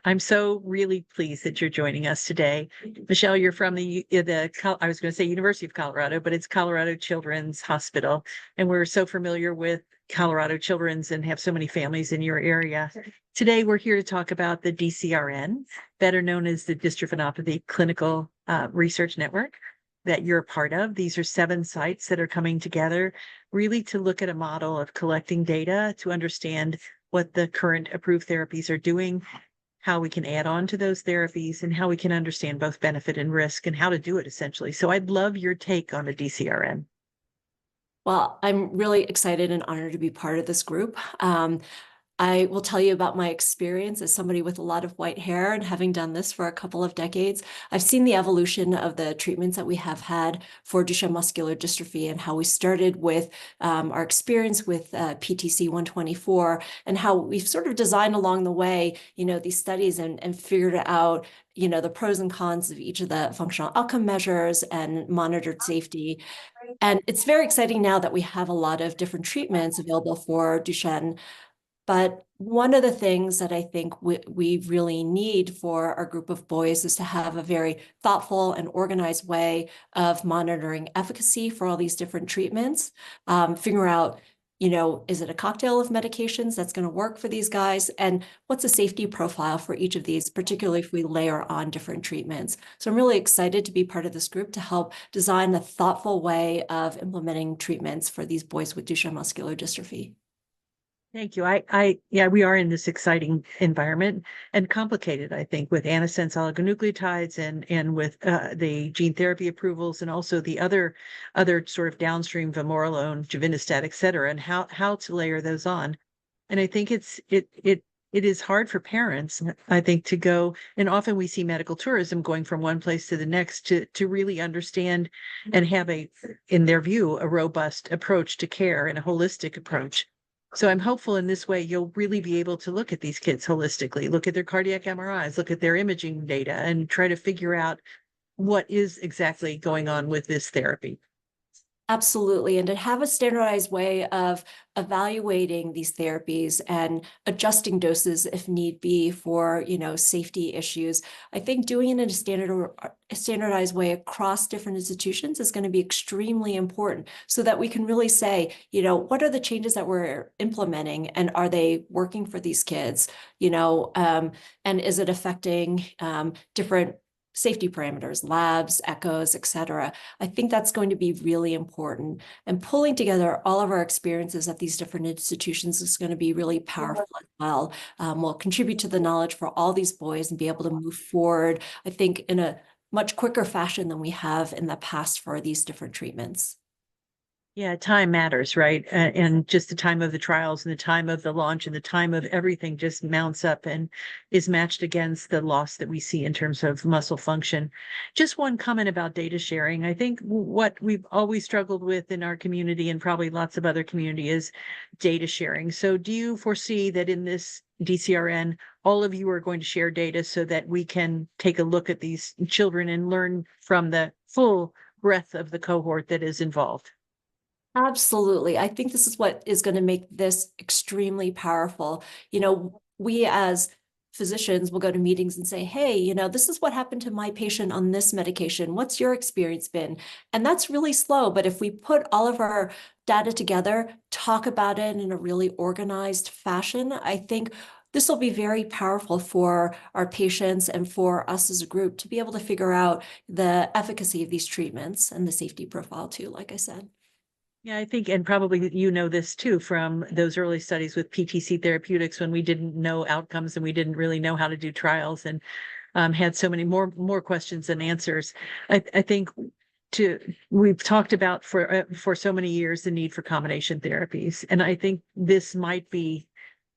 I'm so really pleased that you're joining us today. Michelle, you're from I was going to say University of Colorado, but it's Colorado Children's Hospital. And we're so familiar with Colorado Children's and have so many families in your area. Today, we're here to talk about the DCRN, better known as the Dystrophinopathy Clinical Research Network that you're a part of. These are 7 sites that are coming together really to look at a model of collecting data to understand what the current approved therapies are doing, how we can add on to those therapies, and how we can understand both benefit and risk and how to do it essentially. So I'd love your take on the DCRN. Well, I'm really excited and honored to be part of this group. I will tell you about my experience as somebody with a lot of white hair and having done this for a couple of decades. I've seen the evolution of the treatments that we have had for Duchenne muscular dystrophy and how we started with our experience with PTC 124 and how we've sort of designed along the way, these studies and figured out, the pros and cons of each of the functional outcome measures and monitored safety. And it's very exciting now that we have a lot of different treatments available for Duchenne. But one of the things that I think we really need for our group of boys is to have a very thoughtful and organized way of monitoring efficacy for all these different treatments, figure out, is it a cocktail of medications that's going to work for these guys? And what's a safety profile for each of these, particularly if we layer on different treatments? So I'm really excited to be part of this group to help design a thoughtful way of implementing treatments for these boys with Duchenne muscular dystrophy. Thank you. Yeah, we are in this exciting environment and complicated, I think, with antisense oligonucleotides and with the gene therapy approvals and also the other sort of downstream vamorolone, givinostat, et cetera, and how to layer those on. And I think it is hard for parents, I think, to go, and often we see medical tourism going from one place to the next to really understand and have in their view, a robust approach to care and a holistic approach. So I'm hopeful in this way, you'll really be able to look at these kids holistically, look at their cardiac MRIs, look at their imaging data, and try to figure out what is exactly going on with this therapy. Absolutely. And to have a standardized way of evaluating these therapies and adjusting doses if need be for, safety issues. I think doing it in a standardized way across different institutions is going to be extremely important so that we can really say, what are the changes that we're implementing and are they working for these kids? And is it affecting different safety parameters, labs, echoes, et cetera. I think that's going to be really important. And pulling together all of our experiences at these different institutions is going to be really powerful as well. We'll contribute to the knowledge for all these boys and be able to move forward, I think, in a much quicker fashion than we have in the past for these different treatments. Yeah, time matters, right? And just the time of the trials and the time of the launch and the time of everything just mounts up and is matched against the loss that we see in terms of muscle function. Just one comment about data sharing. I think what we've always struggled with in our community and probably lots of other community is data sharing. So do you foresee that in this DCRN, all of you are going to share data so that we can take a look at these children and learn from the full breadth of the cohort that is involved? Absolutely. I think this is what is going to make this extremely powerful. We as physicians will go to meetings and say, hey, this is what happened to my patient on this medication. What's your experience been? And that's really slow. But if we put all of our data together, talk about it in a really organized fashion, I think this will be very powerful for our patients and for us as a group to be able to figure out the efficacy of these treatments and the safety profile too, like I said. Yeah, I think, and probably this too from those early studies with PTC therapeutics when we didn't know outcomes and we didn't really know how to do trials and had so many more questions than answers. I think we've talked about for so many years the need for combination therapies, and I think this might be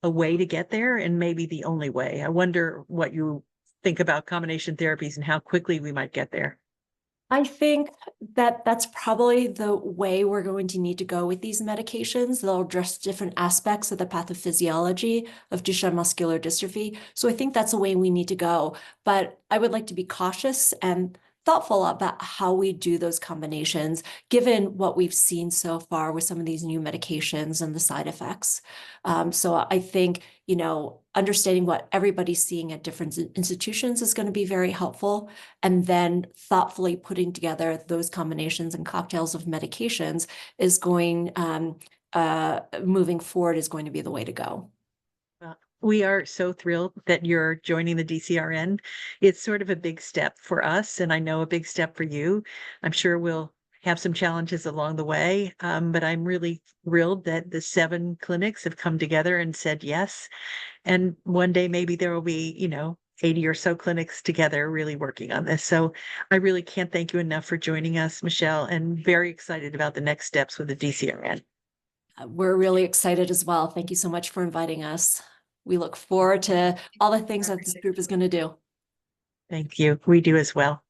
a way to get there and maybe the only way. I wonder what you think about combination therapies and how quickly we might get there. I think that that's probably the way we're going to need to go with these medications. They'll address different aspects of the pathophysiology of Duchenne muscular dystrophy. So I think that's the way we need to go. But I would like to be cautious and thoughtful about how we do those combinations, given what we've seen so far with some of these new medications and the side effects. So I think, understanding what everybody's seeing at different institutions is going to be very helpful. And then thoughtfully putting together those combinations and cocktails of medications is going, moving forward is going to be the way to go. We are so thrilled that you're joining the DCRN. It's sort of a big step for us, and I know a big step for you. I'm sure we'll have some challenges along the way, but I'm really thrilled that the 7 clinics have come together and said yes. And one day maybe there will be, 80 or so clinics together really working on this. So I really can't thank you enough for joining us, Michele, and very excited about the next steps with the DCRN. We're really excited as well. Thank you so much for inviting us. We look forward to all the things that this group is going to do. Thank you. We do as well.